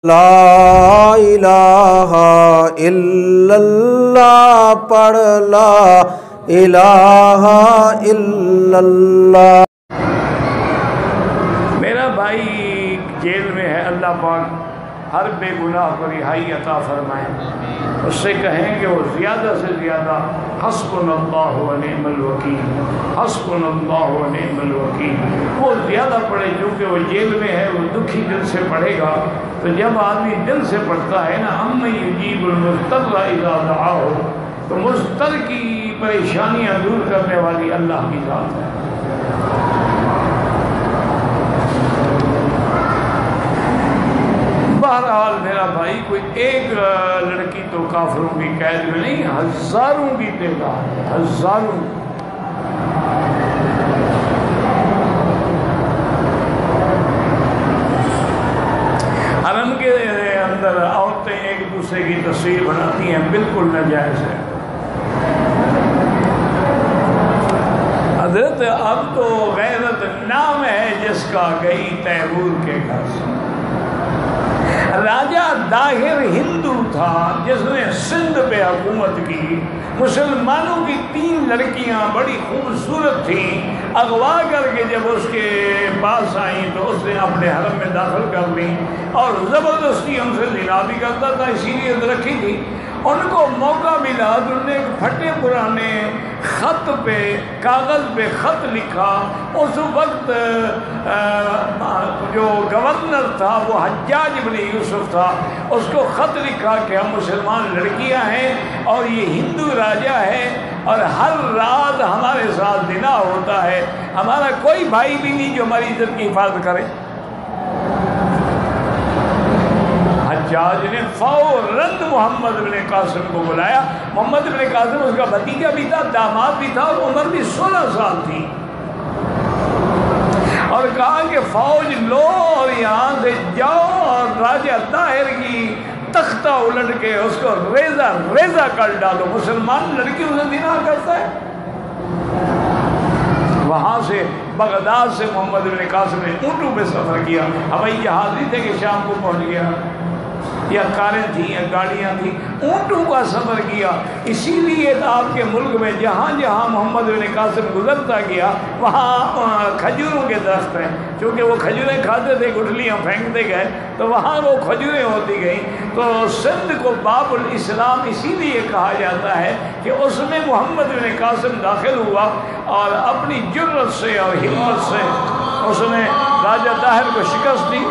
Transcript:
لا الہ الا اللہ پڑھ لا الہ الا اللہ۔ میرا بھائی جیل میں ہے، اللہ پاک ہر بے گناہ کو رہائی عطا فرمائیں، اس سے کہیں کہ وہ زیادہ سے زیادہ حسبنا اللہ و نعم الوکیل، حسبنا اللہ و نعم الوکیل وہ زیادہ پڑھے، چونکہ وہ جیل میں ہے، وہ دکھی دل سے پڑھے گا۔ تو جب آدمی دل سے پڑھتا ہے نا امن یجیب المضطر اذا دعاہ، تو مضطر کی پریشانیاں دور کرنے والی اللہ کی ذات ہے۔ بہرحال میرا بھائی کوئی ایک لڑکی تو کافروں کی قید میں نہیں، ہزاروں کی تعداد، ہزاروں۔ حرم کے اندر عورتیں ایک دوسرے کی تصویر بناتی ہیں، بالکل ناجائز ہے حضرت۔ اب تو غیرت نام ہے جس کا گئی تیمور کے گھر سے۔ راجہ داہر ہندو تھا جس نے سندھ پہ حکومت کی، مسلمانوں کی 3 لڑکیاں بڑی خوبصورت تھیں، اغوا کر کے جب اس کے پاس آئیں تو اس نے اپنے حرم میں داخل کر لیں اور زبردستی ان سے زنا بھی کرتا تھا، اسی لیے رکھی تھی۔ ان کو موقع ملا تو انہوں نے ایک پھٹے پرانے خط پہ، کاغذ پہ خط لکھا۔ اس وقت جو گورنر تھا وہ حجاج بن یوسف تھا، اس کو خط لکھا کہ ہم مسلمان لڑکیاں ہیں اور یہ ہندو راجہ ہے اور ہر رات ہمارے ساتھ زنا ہوتا ہے، ہمارا کوئی بھائی بھی نہیں جو ہماری عزت کی حفاظت کرے۔ حجاج نے فوراً محمد بن قاسم کو بلایا۔ محمد بن قاسم اس کا بھتیجا بھی تھا، داماد بھی تھا اور عمر بھی 16 سال تھی، اور کہا کہ فوج لو اور یہاں سے جاؤ اور راجہ طاہر کی تختہ الٹ کے اس کو ریزہ ریزہ کر ڈالو، مسلمان لڑکی اسے زنا کرتا ہے۔ وہاں سے بغداد سے محمد بن قاسم نے اونٹوں پہ سفر کیا، ہوائی جہاز نہیں تھے کہ شام کو پہنچ گیا، یا کاریں تھیں یا گاڑیاں تھیں، اونٹوں کا سفر کیا۔ اسی لیے آپ کے ملک میں جہاں جہاں محمد بن قاسم گزرتا گیا وہاں کھجوروں کے درخت ہیں، چونکہ وہ کھجوریں کھاتے تھے، گٹھلیاں پھینکتے گئے تو وہاں وہ کھجوریں ہوتی گئیں۔ تو سندھ کو باب الاسلام اسی لیے کہا جاتا ہے کہ اس میں محمد بن قاسم داخل ہوا اور اپنی جرت سے اور ہمت سے اس نے راجہ طاہر کو شکست دی۔